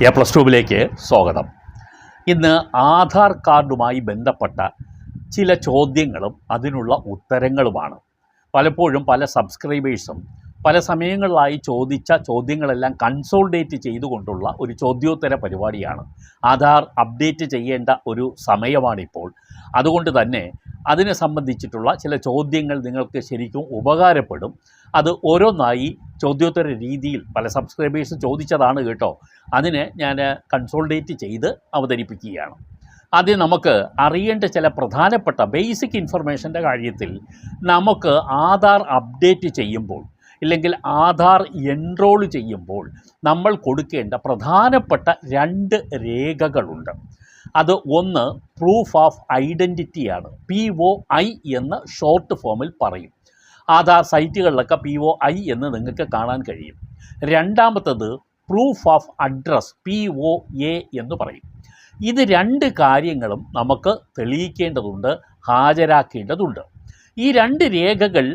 A+2 സ്വാഗതം. ഇന്ന് ആധാർ കാർഡുമായി ബന്ധപ്പെട്ട ചില ചോദ്യങ്ങളും അതിനുള്ള ഉത്തരങ്ങളുമാണ്. പലപ്പോഴും പല സബ്സ്ക്രൈബേഴ്സും പല സമയങ്ങളിലായി ചോദിച്ച ചോദ്യങ്ങളെല്ലാം കൺസോൾഡേറ്റ് ചെയ്തുകൊണ്ടുള്ള ഒരു ചോദ്യോത്തര പരിപാടിയാണ്. ആധാർ അപ്ഡേറ്റ് ചെയ്യേണ്ട ഒരു സമയമാണിപ്പോൾ. അതുകൊണ്ട് തന്നെ അതിനെ സംബന്ധിച്ചിട്ടുള്ള ചില ചോദ്യങ്ങൾ നിങ്ങൾക്ക് ശരിക്കും ഉപകാരപ്പെടും. അത് ഓരോന്നായി ചോദ്യോത്തര രീതിയിൽ പല സബ്സ്ക്രൈബേഴ്സ് ചോദിച്ചതാണ് കേട്ടോ. അതിനെ ഞാൻ കൺസോൾഡേറ്റ് ചെയ്ത് അവതരിപ്പിക്കുകയാണ്. ആദ്യം നമുക്ക് അറിയേണ്ട ചില പ്രധാനപ്പെട്ട ബേസിക് ഇൻഫർമേഷൻ്റെ കാര്യത്തിൽ നമുക്ക് ആധാർ അപ്ഡേറ്റ് ചെയ്യുമ്പോൾ ഇല്ലെങ്കിൽ ആധാർ എൻറോൾ ചെയ്യുമ്പോൾ നമ്മൾ കൊടുക്കേണ്ട പ്രധാനപ്പെട്ട 2 രേഖകളുണ്ട്. അത് ഒന്ന് പ്രൂഫ് ഓഫ് ഐഡൻറ്റിറ്റിയാണ്. POI എന്ന് ഷോർട്ട് ഫോമിൽ പറയും. ആധാർ സൈറ്റുകളിലൊക്കെ POI എന്ന് നിങ്ങൾക്ക് കാണാൻ കഴിയും. രണ്ടാമത്തത് പ്രൂഫ് ഓഫ് അഡ്രസ്, POA എന്ന് പറയും. ഇത് 2 കാര്യങ്ങളും നമുക്ക് തെളിയിക്കേണ്ടതുണ്ട്, ഹാജരാക്കേണ്ടതുണ്ട്. ഈ 2 രേഖകൾ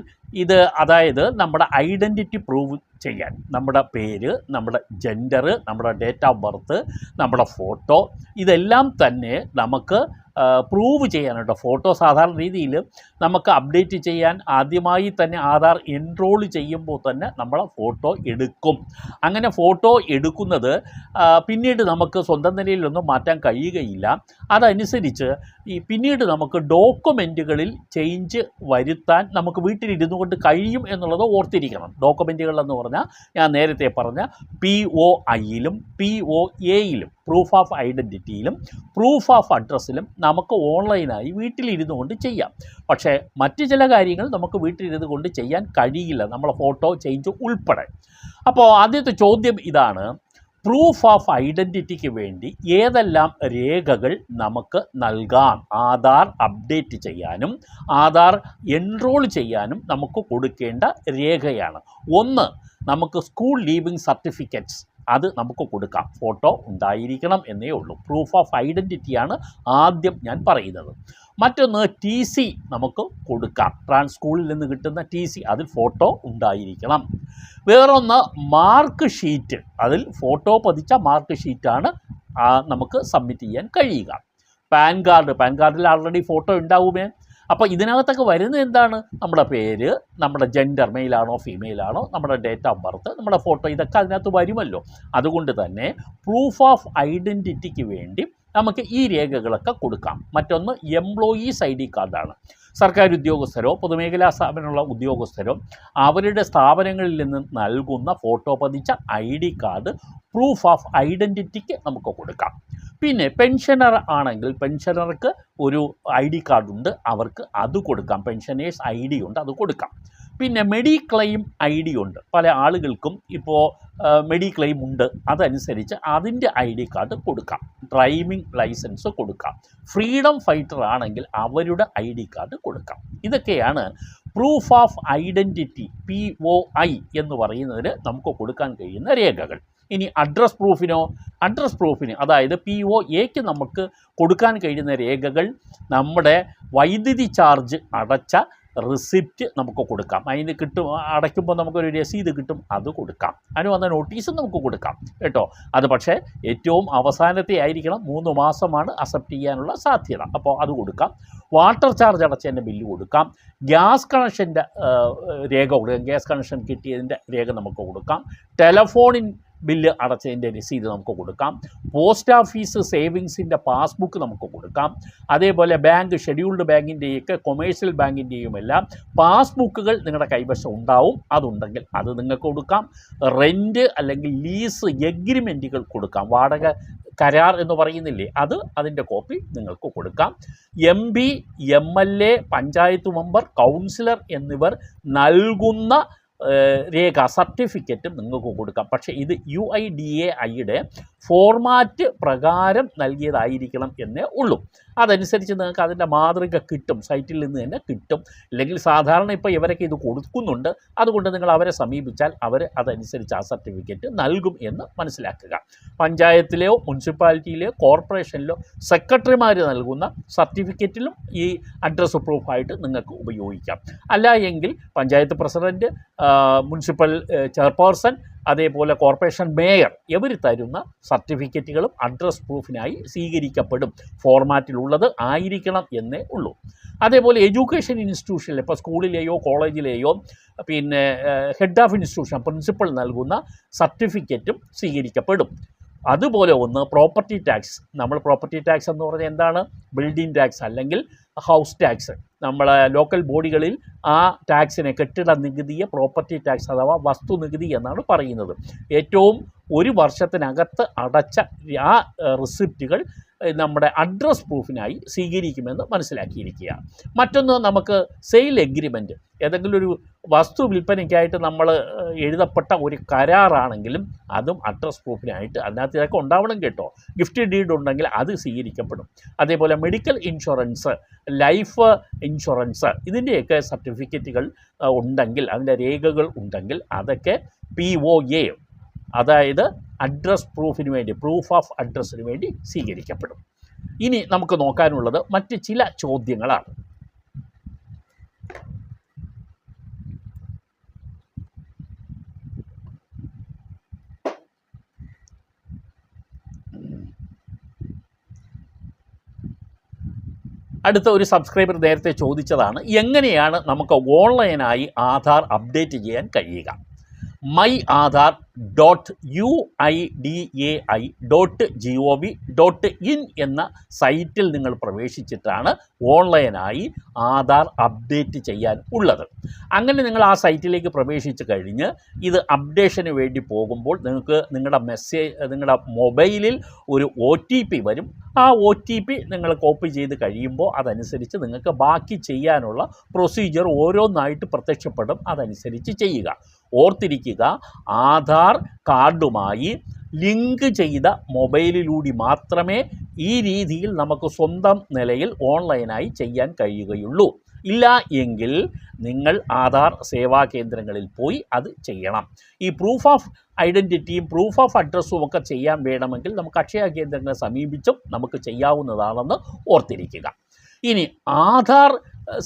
അതായത് നമ്മുടെ ഐഡൻറ്റിറ്റി പ്രൂവ് ചെയ്യാൻ നമ്മുടെ പേര്, നമ്മുടെ ജെൻഡർ, നമ്മുടെ ഡേറ്റ് ഓഫ് ബർത്ത്, നമ്മുടെ ഫോട്ടോ, ഇതെല്ലാം തന്നെ നമുക്ക് പ്രൂവ് ചെയ്യാനുണ്ട്. ഫോട്ടോ സാധാരണ രീതിയിൽ നമുക്ക് അപ്ഡേറ്റ് ചെയ്യാൻ ആദ്യമായി തന്നെ ആധാർ എൻറോൾ ചെയ്യുമ്പോൾ തന്നെ നമ്മളെ ഫോട്ടോ എടുക്കും. അങ്ങനെ ഫോട്ടോ എടുക്കുന്നത് പിന്നീട് നമുക്ക് സ്വന്തം നിലയിലൊന്നും മാറ്റാൻ കഴിയുകയില്ല. അതനുസരിച്ച് പിന്നീട് നമുക്ക് ഡോക്യുമെൻറ്റുകളിൽ ചേഞ്ച് വരുത്താൻ നമുക്ക് വീട്ടിലിരുന്നു കൊണ്ട് കഴിയും എന്നുള്ളത് ഓർത്തിരിക്കണം. ഡോക്യുമെൻറ്റുകളെന്ന് പറഞ്ഞാൽ ഞാൻ നേരത്തെ പറഞ്ഞ POIയിലും POAയിലും പ്രൂഫ് ഓഫ് ഐഡൻറ്റിറ്റിയിലും പ്രൂഫ് ഓഫ് അഡ്രസ്സിലും നമുക്ക് ഓൺലൈനായി വീട്ടിലിരുന്നു കൊണ്ട് ചെയ്യാം. പക്ഷേ മറ്റ് ചില കാര്യങ്ങൾ നമുക്ക് വീട്ടിലിരുന്നു കൊണ്ട് ചെയ്യാൻ കഴിയില്ല, നമ്മളെ ഫോട്ടോ ചേഞ്ച് ഉൾപ്പെടെ. അപ്പോൾ ആദ്യത്തെ ചോദ്യം ഇതാണ്: പ്രൂഫ് ഓഫ് ഐഡൻറ്റിറ്റിക്ക് വേണ്ടി ഏതെല്ലാം രേഖകൾ നമുക്ക് നൽകാം? ആധാർ അപ്ഡേറ്റ് ചെയ്യാനും ആധാർ എൻറോൾ ചെയ്യാനും നമുക്ക് കൊടുക്കേണ്ട രേഖയാണ്. ഒന്ന്, നമുക്ക് സ്കൂൾ ലീവിങ് സർട്ടിഫിക്കറ്റ്സ്, അത് നമുക്ക് കൊടുക്കാം. ഫോട്ടോ ഉണ്ടായിരിക്കണം എന്നേ ഉള്ളൂ. പ്രൂഫ് ഓഫ് ഐഡൻറ്റിറ്റിയാണ് ആദ്യം ഞാൻ പറയുന്നത്. മറ്റൊന്ന് TC നമുക്ക് കൊടുക്കാം. സ്കൂളിൽ നിന്ന് കിട്ടുന്ന TC, അതിൽ ഫോട്ടോ ഉണ്ടായിരിക്കണം. വേറൊന്ന് മാർക്ക് ഷീറ്റ്, അതിൽ ഫോട്ടോ പതിച്ച മാർക്ക് ഷീറ്റാണ് നമുക്ക് സബ്മിറ്റ് ചെയ്യാൻ കഴിയുക. പാൻ കാർഡിൽ ആൾറെഡി ഫോട്ടോ ഉണ്ടാവുമേ. അപ്പോൾ ഇതിനകത്തൊക്കെ വരുന്നത് എന്താണ്? നമ്മുടെ പേര്, നമ്മുടെ ജെൻഡർ, മെയിലാണോ ഫീമെയിലാണോ, നമ്മുടെ ഡേറ്റ് ഓഫ് ബർത്ത്, നമ്മുടെ ഫോട്ടോ, ഇതൊക്കെ അതിനകത്ത് വരുമല്ലോ. അതുകൊണ്ട് തന്നെ പ്രൂഫ് ഓഫ് ഐഡൻറ്റിറ്റിക്ക് വേണ്ടി നമുക്ക് ഈ രേഖകളൊക്കെ കൊടുക്കാം. മറ്റൊന്ന് എംപ്ലോയീസ് ID കാർഡാണ്. സർക്കാർ ഉദ്യോഗസ്ഥരോ പൊതുമേഖലാ സ്ഥാപനമുള്ള ഉദ്യോഗസ്ഥരോ അവരുടെ സ്ഥാപനങ്ങളിൽ നിന്ന് നൽകുന്ന ഫോട്ടോ പതിച്ച ID കാർഡ് പ്രൂഫ് ഓഫ് ഐഡൻറ്റിറ്റിക്ക് നമുക്ക് കൊടുക്കാം. പിന്നെ പെൻഷനർ ആണെങ്കിൽ പെൻഷനർക്ക് ഒരു ID കാർഡുണ്ട്, അവർക്ക് അത് കൊടുക്കാം. പെൻഷനേഴ്സ് ID ഉണ്ട്, അത് കൊടുക്കാം. പിന്നെ മെഡിക്ലെയിം ID ഉണ്ട്. പല ആളുകൾക്കും ഇപ്പോൾ മെഡിക്ലെയിം ഉണ്ട്, അതനുസരിച്ച് അതിൻ്റെ ID കാർഡ് കൊടുക്കാം. ഡ്രൈവിംഗ് ലൈസൻസ് കൊടുക്കാം. ഫ്രീഡം ഫൈറ്റർ ആണെങ്കിൽ അവരുടെ ID കാർഡ് കൊടുക്കാം. ഇതൊക്കെയാണ് പ്രൂഫ് ഓഫ് ഐഡൻറ്റിറ്റി POI എന്ന് പറയുന്നതിന് നമുക്ക് കൊടുക്കാൻ കഴിയുന്ന രേഖകൾ. ഇനി അഡ്രസ് പ്രൂഫിന് അതായത് POAക്ക് നമുക്ക് കൊടുക്കാൻ കഴിയുന്ന രേഖകൾ നമ്മുടെ വൈദ്യുതി ചാർജ് അടച്ച റിസിപ്റ്റ് നമുക്ക് കൊടുക്കാം. അതിന് അടയ്ക്കുമ്പോൾ നമുക്കൊരു രസീത് കിട്ടും, അത് കൊടുക്കാം. അതിന് വന്ന നോട്ടീസും നമുക്ക് കൊടുക്കാം കേട്ടോ. അത് പക്ഷേ ഏറ്റവും അവസാനത്തെ ആയിരിക്കണം. 3 മാസമാണ് അക്സെപ്റ്റ് ചെയ്യാനുള്ള സാധ്യത. അപ്പോൾ അത് കൊടുക്കാം. വാട്ടർ ചാർജ് അടച്ചതിൻ്റെ ബില്ല് കൊടുക്കാം. ഗ്യാസ് കണക്ഷൻ്റെ രേഖ കൊടുക്കാം. ഗ്യാസ് കണക്ഷൻ കിട്ടിയതിൻ്റെ രേഖ നമുക്ക് കൊടുക്കാം. ടെലഫോണിൻ ബില്ല് അടച്ചതിൻ്റെ രസീത് നമുക്ക് കൊടുക്കാം. പോസ്റ്റ് ഓഫീസ് സേവിങ്സിൻ്റെ പാസ്ബുക്ക് നമുക്ക് കൊടുക്കാം. അതേപോലെ ബാങ്ക്, ഷെഡ്യൂൾഡ് ബാങ്കിൻ്റെയൊക്കെ കൊമേഴ്ഷ്യൽ ബാങ്കിൻ്റെയും എല്ലാം പാസ്ബുക്കുകൾ നിങ്ങളുടെ കൈവശം ഉണ്ടാവും. അതുണ്ടെങ്കിൽ അത് നിങ്ങൾക്ക് കൊടുക്കാം. റെൻറ്റ് അല്ലെങ്കിൽ ലീസ് എഗ്രിമെൻറ്റുകൾ കൊടുക്കാം. വാടക കരാർ എന്ന് പറയുന്നില്ലേ, അതിൻ്റെ കോപ്പി നിങ്ങൾക്ക് കൊടുക്കാം. MP, MLA, panchayat member, councillor എന്നിവർ നൽകുന്ന രേഖ, സർട്ടിഫിക്കറ്റും നിങ്ങൾക്ക് കൊടുക്കാം. പക്ഷേ ഇത് UIDAIയുടെ ഫോർമാറ്റ് പ്രകാരം നൽകിയതായിരിക്കണം എന്നേ ഉള്ളൂ. അതനുസരിച്ച് നിങ്ങൾക്ക് അതിൻ്റെ മാതൃക കിട്ടും, സൈറ്റിൽ നിന്ന് തന്നെ കിട്ടും. അല്ലെങ്കിൽ സാധാരണ ഇപ്പോൾ ഇവരൊക്കെ ഇത് കൊടുക്കുന്നുണ്ട്, അതുകൊണ്ട് നിങ്ങൾ അവരെ സമീപിച്ചാൽ അവർ അതനുസരിച്ച് ആ സർട്ടിഫിക്കറ്റ് നൽകും എന്ന് മനസ്സിലാക്കുക. പഞ്ചായത്തിലെയോ മുനിസിപ്പാലിറ്റിയിലെയോ കോർപ്പറേഷനിലോ സെക്രട്ടറിമാർ നൽകുന്ന സർട്ടിഫിക്കറ്റിലും ഈ അഡ്രസ് പ്രൂഫായിട്ട് നിങ്ങൾക്ക് ഉപയോഗിക്കാം. അല്ല എങ്കിൽ പഞ്ചായത്ത് പ്രസിഡൻറ്റ്, മുനിസിപ്പൽ ചെയർപേഴ്സൺ, അതേപോലെ കോർപ്പറേഷൻ മേയർ ഇവർ തരുന്ന സർട്ടിഫിക്കറ്റുകളും അഡ്രസ് പ്രൂഫിനായി സ്വീകരിക്കപ്പെടും. ഫോർമാറ്റിലുള്ളത് ആയിരിക്കണം എന്നേ ഉള്ളൂ. അതേപോലെ എഡ്യൂക്കേഷൻ ഇൻസ്റ്റിറ്റ്യൂഷനിൽ ഇപ്പോൾ സ്കൂളിലെയോ കോളേജിലെയോ പിന്നെ ഹെഡ് ഓഫ് ഇൻസ്റ്റിറ്റ്യൂഷൻ പ്രിൻസിപ്പൽ നൽകുന്ന സർട്ടിഫിക്കറ്റും സ്വീകരിക്കപ്പെടും. അതുപോലെ ഒന്ന് പ്രോപ്പർട്ടി ടാക്സ്. നമ്മൾ പ്രോപ്പർട്ടി ടാക്സ് എന്ന് പറഞ്ഞാൽ എന്താണ്? ബിൽഡിംഗ് ടാക്സ് അല്ലെങ്കിൽ ഹൗസ് ടാക്സ്. നമ്മളെ ലോക്കൽ ബോഡികളിൽ ആ ടാക്സിനെ, കെട്ടിട നികുതിയെ പ്രോപ്പർട്ടി ടാക്സ് അഥവാ വസ്തു നികുതി എന്നാണ് പറയുന്നത്. ഏറ്റവും 1 വർഷത്തിനകത്ത് അടച്ച ആ റിസിപ്റ്റുകൾ നമ്മുടെ അഡ്രസ് പ്രൂഫിനായി സ്വീകരിക്കുമെന്ന് മനസ്സിലാക്കിയിരിക്കുക. മറ്റൊന്ന്, നമുക്ക് സെയിൽ എഗ്രിമെൻറ്റ്, ഏതെങ്കിലും ഒരു വസ്തു വിൽപ്പനയ്ക്കായിട്ട് നമ്മൾ എഴുതപ്പെട്ട ഒരു കരാറാണെങ്കിലും അതും അഡ്രസ് പ്രൂഫിനായിട്ട് അതിനകത്ത് ഇതൊക്കെ ഉണ്ടാവണം കേട്ടോ. ഗിഫ്റ്റ് ഡീഡ് ഉണ്ടെങ്കിൽ അത് സ്വീകരിക്കപ്പെടും. അതേപോലെ മെഡിക്കൽ ഇൻഷുറൻസ്, ലൈഫ് ഇൻഷുറൻസ്, ഇതിൻ്റെയൊക്കെ സർട്ടിഫിക്കറ്റുകൾ ഉണ്ടെങ്കിൽ, അതിൻ്റെ രേഖകൾ ഉണ്ടെങ്കിൽ അതൊക്കെ POA, അതായത് അഡ്രസ് പ്രൂഫിന് വേണ്ടി, പ്രൂഫ് ഓഫ് അഡ്രസ്സിന് വേണ്ടി സ്വീകരിക്കപ്പെടും. ഇനി നമുക്ക് നോക്കാനുള്ളത് മറ്റ് ചില ചോദ്യങ്ങളാണ്. അടുത്ത ഒരു സബ്സ്ക്രൈബർ നേരത്തെ ചോദിച്ചതാണ്, എങ്ങനെയാണ് നമുക്ക് ഓൺലൈനായി ആധാർ അപ്ഡേറ്റ് ചെയ്യാൻ കഴിയുക? myAadhar.uidai.gov.in എന്ന സൈറ്റിൽ നിങ്ങൾ പ്രവേശിച്ചിട്ടാണ് ഓൺലൈനായി ആധാർ അപ്ഡേറ്റ് ചെയ്യാൻ ഉള്ളത്. അങ്ങനെ നിങ്ങൾ ആ സൈറ്റിലേക്ക് പ്രവേശിച്ച് കഴിഞ്ഞ് ഇത് അപ്ഡേഷന് വേണ്ടി പോകുമ്പോൾ നിങ്ങൾക്ക് നിങ്ങളുടെ മൊബൈലിൽ ഒരു OTP വരും. ആ OTP നിങ്ങൾ കോപ്പി ചെയ്ത് കഴിയുമ്പോൾ അതനുസരിച്ച് നിങ്ങൾക്ക് ബാക്കി ചെയ്യാനുള്ള പ്രൊസീജിയർ ഓരോന്നായിട്ട് പ്രത്യക്ഷപ്പെടും. അതനുസരിച്ച് ചെയ്യുക. ഓർത്തിരിക്കുക, ആധാർ കാർഡുമായി ലിങ്ക് ചെയ്ത മൊബൈലിലൂടെ മാത്രമേ ഈ രീതിയിൽ നമുക്ക് സ്വന്തം നിലയിൽ ഓൺലൈനായി ചെയ്യാൻ കഴിയുകയുള്ളൂ. ഇല്ല എങ്കിൽ നിങ്ങൾ ആധാർ സേവാ കേന്ദ്രങ്ങളിൽ പോയി അത് ചെയ്യണം. ഈ പ്രൂഫ് ഓഫ് ഐഡൻറ്റിറ്റിയും പ്രൂഫ് ഓഫ് അഡ്രസ്സും ഒക്കെ ചെയ്യാൻ വേണമെങ്കിൽ നമുക്ക് അക്ഷയ കേന്ദ്രങ്ങളെ സമീപിച്ചും നമുക്ക് ചെയ്യാവുന്നതാണെന്ന് ഓർത്തിരിക്കുക. ഇനി ആധാർ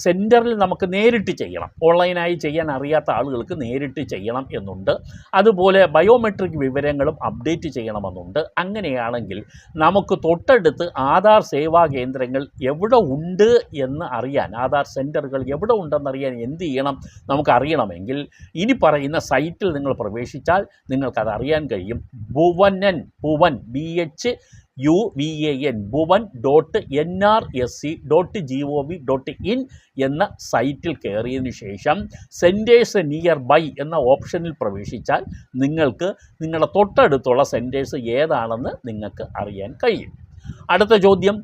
സെൻറ്ററിൽ നമുക്ക് നേരിട്ട് ചെയ്യണം. ഓൺലൈനായി ചെയ്യാൻ അറിയാത്ത ആളുകൾക്ക് നേരിട്ട് ചെയ്യണം എന്നുണ്ട്. അതുപോലെ ബയോമെട്രിക് വിവരങ്ങളും അപ്ഡേറ്റ് ചെയ്യണമെന്നുണ്ട്. അങ്ങനെയാണെങ്കിൽ നമുക്ക് തൊട്ടടുത്ത് ആധാർ സേവാ കേന്ദ്രങ്ങൾ എവിടെ ഉണ്ട് എന്ന് അറിയാൻ, ആധാർ സെൻറ്ററുകൾ എവിടെ ഉണ്ടെന്നറിയാൻ എന്ത് ചെയ്യണം? നമുക്കറിയണമെങ്കിൽ ഇനി പറയുന്ന സൈറ്റിൽ നിങ്ങൾ പ്രവേശിച്ചാൽ നിങ്ങൾക്കത് അറിയാൻ കഴിയും. ഭുവനൻ, bhuvan.nrsc.gov.in എന്ന സൈറ്റിൽ കയറിയതിന് ശേഷം സെൻറ്റേഴ്സ് നിയർ ബൈ എന്ന ഓപ്ഷനിൽ പ്രവേശിച്ചാൽ നിങ്ങൾക്ക് നിങ്ങളുടെ തൊട്ടടുത്തുള്ള സെൻറ്റേഴ്സ് ഏതാണെന്ന് നിങ്ങൾക്ക് അറിയാൻ കഴിയും. അടുത്ത ചോദ്യം,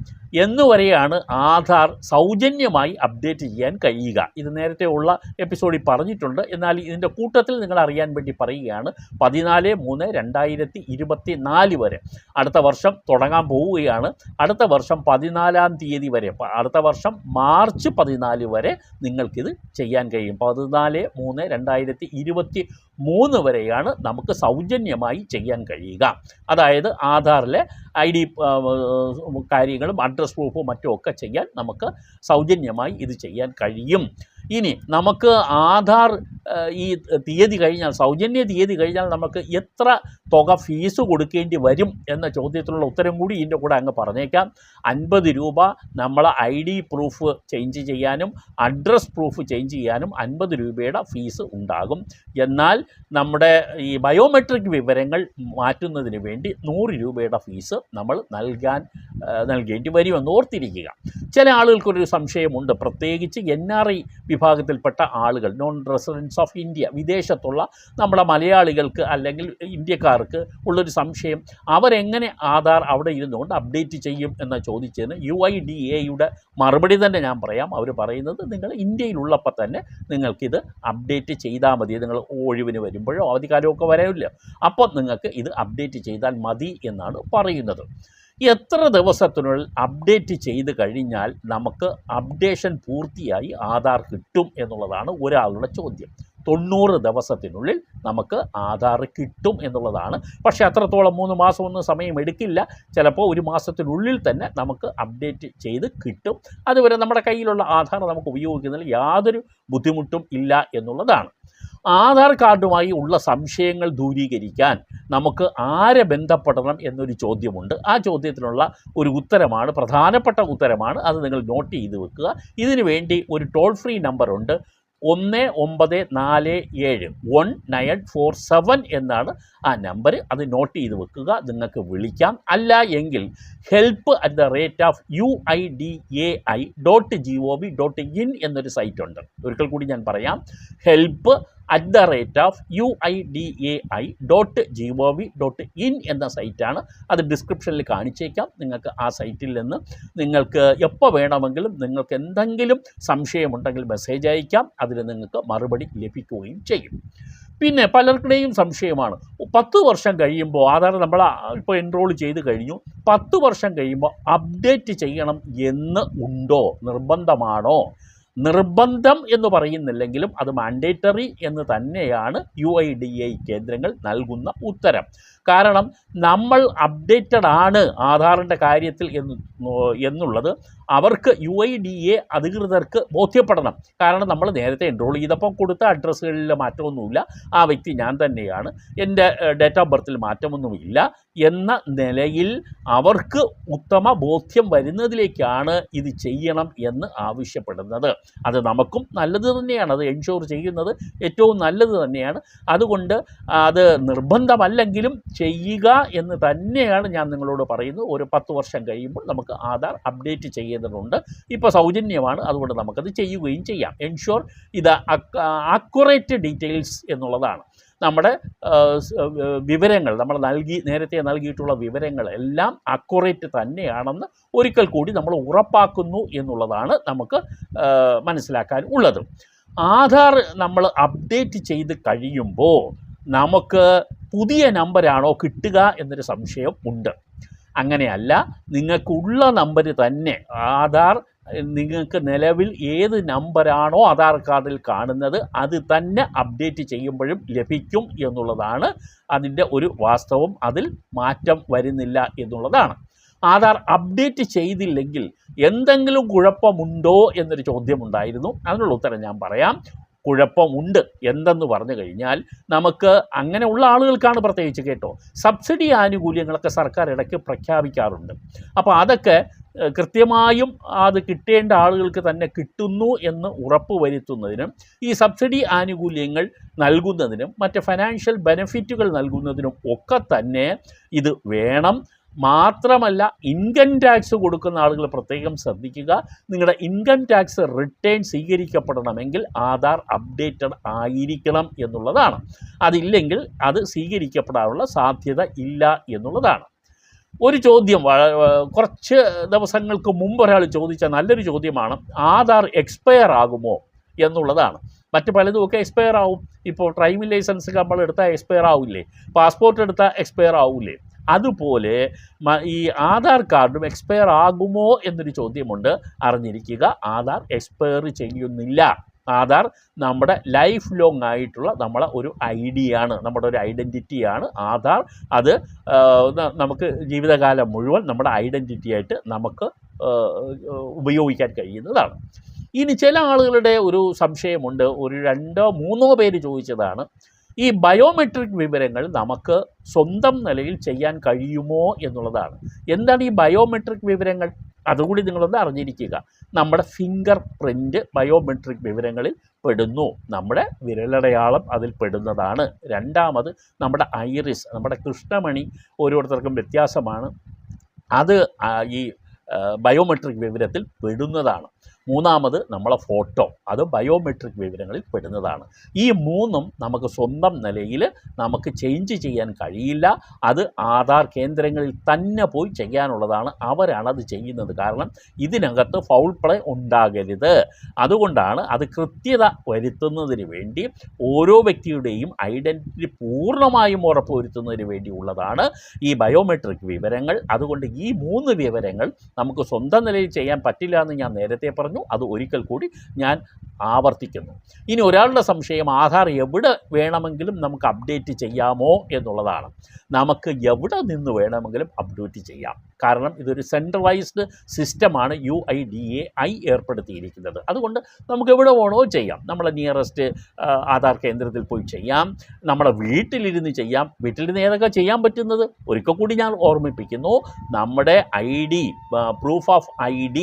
എന്നുവരെയാണ് ആധാർ സൗജന്യമായി അപ്ഡേറ്റ് ചെയ്യാൻ കഴിയുക? ഇത് നേരത്തെ ഉള്ള എപ്പിസോഡിൽ പറഞ്ഞിട്ടുണ്ട്. എന്നാൽ ഇതിൻ്റെ കൂട്ടത്തിൽ നിങ്ങൾ അറിയാൻ വേണ്ടി പറയുകയാണ്. 14/3/2024 വരെ, അടുത്ത വർഷം തുടങ്ങാൻ പോവുകയാണ്. അടുത്ത വർഷം 14-ാം തീയതി വരെ, അടുത്ത വർഷം മാർച്ച് 14 വരെ നിങ്ങൾക്കിത് ചെയ്യാൻ കഴിയും. 14/3/2023 വരെയാണ് നമുക്ക് സൗജന്യമായി ചെയ്യാൻ കഴിയുക. അതായത് ആധാറിലെ ID കാര്യങ്ങളും അഡ്രസ് പ്രൂഫും മറ്റുമൊക്കെ ചെയ്യാൻ നമുക്ക് സൗജന്യമായി ഇത് ചെയ്യാൻ കഴിയും. ഇനി നമുക്ക് ആധാർ ഈ തീയതി കഴിഞ്ഞാൽ, സൗജന്യ തീയതി കഴിഞ്ഞാൽ നമുക്ക് എത്ര തുക ഫീസ് കൊടുക്കേണ്ടി വരും എന്ന ചോദ്യത്തിനുള്ള ഉത്തരം കൂടി ഇതിൻ്റെ കൂടെ അങ്ങ് പറഞ്ഞേക്കാം. 50 രൂപ നമ്മൾ ID പ്രൂഫ് ചേഞ്ച് ചെയ്യാനും അഡ്രസ് പ്രൂഫ് ചേഞ്ച് ചെയ്യാനും 50 രൂപയുടെ ഫീസ് ഉണ്ടാകും. എന്നാൽ നമ്മുടെ ഈ ബയോമെട്രിക് വിവരങ്ങൾ മാറ്റുന്നതിന് വേണ്ടി 100 രൂപയുടെ ഫീസ് നമ്മൾ നൽകേണ്ടി വരുമെന്ന് ഓർത്തിരിക്കുക. ചില ആളുകൾക്കൊരു സംശയമുണ്ട്, പ്രത്യേകിച്ച് NRI വിഭാഗത്തിൽപ്പെട്ട ആളുകൾ, നോൺ റെസിഡൻസ് ഓഫ് ഇന്ത്യ, വിദേശത്തുള്ള നമ്മുടെ മലയാളികൾക്ക് അല്ലെങ്കിൽ ഇന്ത്യക്കാർക്ക് ഉള്ളൊരു സംശയം, അവരെങ്ങനെ ആധാർ അവിടെ ഇരുന്നുകൊണ്ട് അപ്ഡേറ്റ് ചെയ്യും എന്ന് ചോദിച്ചതിന് UIDAയുടെ മറുപടി തന്നെ ഞാൻ പറയാം. അവർ പറയുന്നത്, നിങ്ങൾ ഇന്ത്യയിലുള്ളപ്പോൾ തന്നെ നിങ്ങൾക്കിത് അപ്ഡേറ്റ് ചെയ്താൽ മതി. നിങ്ങൾ ഒഴിവിന് വരുമ്പോഴോ അവധിക്കാലമൊക്കെ വരില്ല, അപ്പോൾ നിങ്ങൾക്ക് ഇത് അപ്ഡേറ്റ് ചെയ്താൽ മതി എന്നാണ് പറയുന്നത്. എത്ര ദിവസത്തിനുള്ളിൽ അപ്ഡേറ്റ് ചെയ്ത് കഴിഞ്ഞാൽ നമുക്ക് അപ്ഡേഷൻ പൂർത്തിയായി ആധാർ കിട്ടും എന്നുള്ളതാണ് ഒരാളുടെ ചോദ്യം. 90 ദിവസത്തിനുള്ളിൽ നമുക്ക് ആധാർ കിട്ടും എന്നുള്ളതാണ്. പക്ഷേ അത്രത്തോളം 3 മാസമൊന്നും സമയമെടുക്കില്ല. ചിലപ്പോൾ 1 മാസത്തിനുള്ളിൽ തന്നെ നമുക്ക് അപ്ഡേറ്റ് ചെയ്ത് കിട്ടും. അതുവരെ നമ്മുടെ കയ്യിലുള്ള ആധാർ നമുക്ക് ഉപയോഗിക്കുന്നതിൽ യാതൊരു ബുദ്ധിമുട്ടും ഇല്ല എന്നുള്ളതാണ്. ആധാർ കാർഡുമായി ഉള്ള സംശയങ്ങൾ ദൂരീകരിക്കാൻ നമുക്ക് ആരെ ബന്ധപ്പെടണം എന്നൊരു ചോദ്യമുണ്ട്. ആ ചോദ്യത്തിനുള്ള ഒരു ഉത്തരമാണ്, പ്രധാനപ്പെട്ട ഉത്തരമാണ്. അത് നിങ്ങൾ നോട്ട് ചെയ്ത് വെക്കുക. ഇതിനു വേണ്ടി ഒരു ടോൾ ഫ്രീ നമ്പറുണ്ട്, 1947 1947 എന്നാണ് ആ നമ്പർ. അത് നോട്ട് ചെയ്ത് വെക്കുക. നിങ്ങൾക്ക് വിളിക്കാം. അല്ല എങ്കിൽ help@uidai.gov.in എന്നൊരു സൈറ്റുണ്ട്. ഒരിക്കൽ കൂടി ഞാൻ പറയാം, help@uidai.gov.in എന്ന സൈറ്റാണ്. അത് ഡിസ്ക്രിപ്ഷനിൽ കാണിച്ചേക്കാം. നിങ്ങൾക്ക് ആ സൈറ്റിൽ നിന്ന് നിങ്ങൾക്ക് എപ്പോൾ വേണമെങ്കിലും നിങ്ങൾക്ക് എന്തെങ്കിലും സംശയമുണ്ടെങ്കിൽ മെസ്സേജ് അയക്കാം. അതിന് നിങ്ങൾക്ക് മറുപടി ലഭിക്കുകയും ചെയ്യും. പിന്നെ പലരുടെയും സംശയമാണ്, 10 വർഷം കഴിയുമ്പോൾ ആധാർ നമ്മൾ ഇപ്പോൾ എൻറോൾ ചെയ്ത് കഴിഞ്ഞു, 10 വർഷം കഴിയുമ്പോൾ അപ്ഡേറ്റ് ചെയ്യണം എന്ന് ഉണ്ടോ, നിർബന്ധമാണോ? നിർബന്ധം എന്ന് പറയുന്നില്ലെങ്കിലും അത് മാൻഡേറ്ററി എന്ന് തന്നെയാണ് UIDAI കേന്ദ്രങ്ങൾ നൽകുന്ന ഉത്തരം. കാരണം നമ്മൾ അപ്ഡേറ്റഡ് ആണ് ആധാറിൻ്റെ കാര്യത്തിൽ എന്നുള്ളത് അവർക്ക് UIDAI അധികൃതർക്ക് ബോധ്യപ്പെടണം. കാരണം നമ്മൾ നേരത്തെ എൻറോൾ ചെയ്തപ്പോൾ കൊടുത്ത അഡ്രസ്സുകളിൽ മാറ്റമൊന്നുമില്ല, ആ വ്യക്തി ഞാൻ തന്നെയാണ്, എൻ്റെ ഡേറ്റ് ഓഫ് ബർത്തിൽ മാറ്റമൊന്നുമില്ല എന്ന നിലയിൽ അവർക്ക് ഉത്തമ ബോധ്യം വരുന്നതിലേക്കാണ് ഇത് ചെയ്യണം എന്ന് ആവശ്യപ്പെടുന്നത്. അത് നമുക്കും നല്ലത് തന്നെയാണ്, അത് എൻഷുർ ചെയ്യുന്നത് ഏറ്റവും നല്ലത് തന്നെയാണ്. അതുകൊണ്ട് അത് നിർബന്ധമല്ലെങ്കിലും ചെയ്യുക എന്ന് തന്നെയാണ് ഞാൻ നിങ്ങളോട് പറയുന്നത്. ഒരു 10 വർഷം കഴിയുമ്പോൾ നമുക്ക് ആധാർ അപ്ഡേറ്റ് ചെയ്യേണ്ടതുണ്ട്. ഇപ്പോൾ സൗജന്യമാണ്, അതുകൊണ്ട് നമുക്കത് ചെയ്യുകയും ചെയ്യാം. എൻഷുർ ഇത് അക്യുറേറ്റ് ഡീറ്റെയിൽസ് എന്നുള്ളതാണ്. നമ്മുടെ വിവരങ്ങൾ നമ്മൾ നേരത്തെ നൽകിയിട്ടുള്ള വിവരങ്ങൾ എല്ലാം അക്യുറേറ്റ് തന്നെയാണെന്ന് ഒരിക്കൽ കൂടി നമ്മൾ ഉറപ്പാക്കുന്നു എന്നുള്ളതാണ് നമുക്ക് മനസ്സിലാക്കാൻ ഉള്ളത്. ആധാർ നമ്മൾ അപ്ഡേറ്റ് ചെയ്ത് കഴിയുമ്പോൾ നമുക്ക് പുതിയ നമ്പരാണോ കിട്ടുക എന്നൊരു സംശയം ഉണ്ട്. അങ്ങനെയല്ല, നിങ്ങൾക്കുള്ള നമ്പർ തന്നെ ആധാർ, നിങ്ങൾക്ക് നിലവിൽ ഏത് നമ്പരാണോ ആധാർ കാർഡിൽ കാണുന്നത് അത് തന്നെ അപ്ഡേറ്റ് ചെയ്യുമ്പോഴും ലഭിക്കും എന്നുള്ളതാണ് അതിൻ്റെ ഒരു വാസ്തവം. അതിൽ മാറ്റം വരുന്നില്ല എന്നുള്ളതാണ്. ആധാർ അപ്ഡേറ്റ് ചെയ്തില്ലെങ്കിൽ എന്തെങ്കിലും കുഴപ്പമുണ്ടോ എന്നൊരു ചോദ്യമുണ്ടായിരുന്നു. അതിനുള്ള ഉത്തരം ഞാൻ പറയാം. കുഴപ്പമുണ്ട്. എന്തെന്ന് പറഞ്ഞു കഴിഞ്ഞാൽ, നമുക്ക് അങ്ങനെയുള്ള ആളുകൾക്കാണ് പ്രത്യേകിച്ച് കേട്ടോ, സബ്സിഡി ആനുകൂല്യങ്ങളൊക്കെ സർക്കാർ ഇടയ്ക്ക് പ്രഖ്യാപിക്കാറുണ്ട്. അപ്പോൾ അതൊക്കെ കൃത്യമായും അത് കിട്ടേണ്ട ആളുകൾക്ക് തന്നെ കിട്ടുന്നു എന്ന് ഉറപ്പ് വരുത്തുന്നതിനും ഈ സബ്സിഡി ആനുകൂല്യങ്ങൾ നൽകുന്നതിനും മറ്റ് ഫൈനാൻഷ്യൽ ബെനഫിറ്റുകൾ നൽകുന്നതിനും ഒക്കെ തന്നെ ഇത് വേണം. മാത്രമല്ല, ഇൻകം ടാക്സ് കൊടുക്കുന്ന ആളുകൾ പ്രത്യേകം ശ്രദ്ധിക്കുക. നിങ്ങളുടെ ഇൻകം ടാക്സ് റിട്ടേൺ സ്വീകരിക്കപ്പെടണമെങ്കിൽ ആധാർ അപ്ഡേറ്റഡ് ആയിരിക്കണം എന്നുള്ളതാണ്. അതില്ലെങ്കിൽ അത് സ്വീകരിക്കപ്പെടാനുള്ള സാധ്യത ഇല്ല എന്നുള്ളതാണ്. ഒരു ചോദ്യം കുറച്ച് ദിവസങ്ങൾക്ക് മുമ്പ് ഒരാൾ ചോദിച്ച നല്ലൊരു ചോദ്യമാണ്, ആധാർ എക്സ്പയർ ആകുമോ എന്നുള്ളതാണ്. മറ്റ് പലതുമൊക്കെ എക്സ്പയർ ആവും. ഇപ്പോൾ ഡ്രൈവിംഗ് ലൈസൻസ് നമ്മൾ എടുത്താൽ എക്സ്പയർ ആവില്ലേ, പാസ്പോർട്ട് എടുത്താൽ എക്സ്പയർ ആവില്ലേ, അതുപോലെ ഈ ആധാർ കാർഡും എക്സ്പയർ ആകുമോ എന്നൊരു ചോദ്യമുണ്ട്. അറിഞ്ഞിരിക്കുക, ആധാർ എക്സ്പയർ ചെയ്യുന്നില്ല. ആധാർ നമ്മുടെ ലൈഫ് ലോങ് ആയിട്ടുള്ള നമ്മളെ ഒരു ഐഡിയാണ്, നമ്മുടെ ഒരു ഐഡൻറ്റിറ്റിയാണ് ആധാർ. അത് നമുക്ക് ജീവിതകാലം മുഴുവൻ നമ്മുടെ ഐഡൻറ്റിറ്റി ആയിട്ട് നമുക്ക് ഉപയോഗിക്കാൻ കഴിയുന്നതാണ്. ഇനി ചില ആളുകളുടെ ഒരു സംശയമുണ്ട്, ഒരു 2-3 പേര് ചോദിച്ചതാണ്, ഈ ബയോമെട്രിക് വിവരങ്ങൾ നമുക്ക് സ്വന്തം നിലയിൽ ചെയ്യാൻ കഴിയുമോ എന്നുള്ളതാണ്. എന്താണ് ഈ ബയോമെട്രിക് വിവരങ്ങൾ? അതുകൂടി നിങ്ങളൊന്ന് അറിഞ്ഞിരിക്കുക. നമ്മുടെ ഫിംഗർ പ്രിൻ്റ് ബയോമെട്രിക് വിവരങ്ങളിൽ പെടുന്നു. നമ്മുടെ വിരലടയാളം അതിൽ പെടുന്നതാണ്. രണ്ടാമത് നമ്മുടെ ഐറിസ്, നമ്മുടെ കൃഷ്ണമണി ഓരോരുത്തർക്കും വ്യത്യാസമാണ്. അത് ഈ ബയോമെട്രിക് വിവരത്തിൽ പെടുന്നതാണ്. മൂന്നാമത് നമ്മളെ ഫോട്ടോ, അത് ബയോമെട്രിക് വിവരങ്ങളിൽ പെടുന്നതാണ്. ഈ മൂന്നും നമുക്ക് സ്വന്തം നിലയിൽ നമുക്ക് ചേഞ്ച് ചെയ്യാൻ കഴിയില്ല. അത് ആധാർ കേന്ദ്രങ്ങളിൽ തന്നെ പോയി ചെയ്യാനുള്ളതാണ്. അവരാണത് ചെയ്യുന്നത്. കാരണം ഇതിനകത്ത് ഫൗൾ പ്ലേ ഉണ്ടാകരുത്. അതുകൊണ്ടാണ് അത് കൃത്യത വരുത്തുന്നതിന് വേണ്ടി ഓരോ വ്യക്തിയുടെയും ഐഡൻറ്റിറ്റി പൂർണ്ണമായും ഉറപ്പുവരുത്തുന്നതിന് വേണ്ടിയുള്ളതാണ് ഈ ബയോമെട്രിക് വിവരങ്ങൾ. അതുകൊണ്ട് ഈ 3 വിവരങ്ങൾ നമുക്ക് സ്വന്തം നിലയിൽ ചെയ്യാൻ പറ്റില്ല എന്ന് ഞാൻ നേരത്തെ പറഞ്ഞു. അത് ഒരിക്കൽ കൂടി ഞാൻ ആവർത്തിക്കുന്നു. ഇനി ഒരാളുടെ സംശയം ആധാർ എവിടെ വേണമെങ്കിലും നമുക്ക് അപ്ഡേറ്റ് ചെയ്യാമോ എന്നുള്ളതാണ്. നമുക്ക് എവിടെ നിന്ന് വേണമെങ്കിലും അപ്ഡേറ്റ് ചെയ്യാം. കാരണം ഇതൊരു സെൻട്രലൈസ്ഡ് സിസ്റ്റമാണ് UIDAI ഏർപ്പെടുത്തിയിരിക്കുന്നത്. അതുകൊണ്ട് നമുക്ക് എവിടെ വേണോ ചെയ്യാം. നമ്മളെ നിയറസ്റ്റ് ആധാർ കേന്ദ്രത്തിൽ പോയി ചെയ്യാം, നമ്മുടെ വീട്ടിലിരുന്ന് ചെയ്യാം. വീട്ടിലിരുന്ന് ഏതൊക്കെ ചെയ്യാൻ പറ്റുന്നത് ഒരിക്കൽ കൂടി ഞാൻ ഓർമ്മിപ്പിക്കുന്നു. നമ്മുടെ ID, പ്രൂഫ് ഓഫ് ID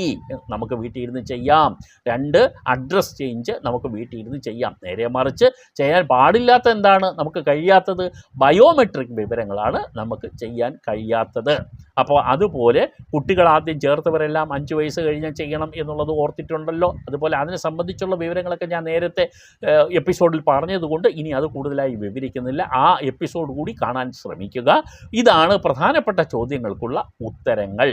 നമുക്ക് വീട്ടിൽ ഇരുന്ന് ചെയ്യാം. 2, അഡ്രസ് ചേഞ്ച് നമുക്ക് വീട്ടിൽ ഇരുന്ന് ചെയ്യാം. നേരെ മറിച്ച് ചെയ്യാൻ പാടില്ലാത്ത എന്താണ്, നമുക്ക് കഴിയാത്തത് ബയോമെട്രിക് വിവരങ്ങളാണ് നമുക്ക് ചെയ്യാൻ കഴിയാത്തത്. അപ്പോൾ അതുപോലെ കുട്ടികൾ ആദ്യം ചേർത്തവരെല്ലാം 5 വയസ്സ് കഴിഞ്ഞാൽ ചെയ്യണം എന്നുള്ളത് ഓർത്തിട്ടുണ്ടല്ലോ. അതുപോലെ അതിനെ സംബന്ധിച്ചുള്ള വിവരങ്ങളൊക്കെ ഞാൻ നേരത്തെ എപ്പിസോഡിൽ പറഞ്ഞതുകൊണ്ട് ഇനി അത് കൂടുതലായി വിവരിക്കുന്നില്ല. ആ എപ്പിസോഡ് കൂടി കാണാൻ ശ്രമിക്കുക. ഇതാണ് പ്രധാനപ്പെട്ട ചോദ്യങ്ങൾക്കുള്ള ഉത്തരങ്ങൾ.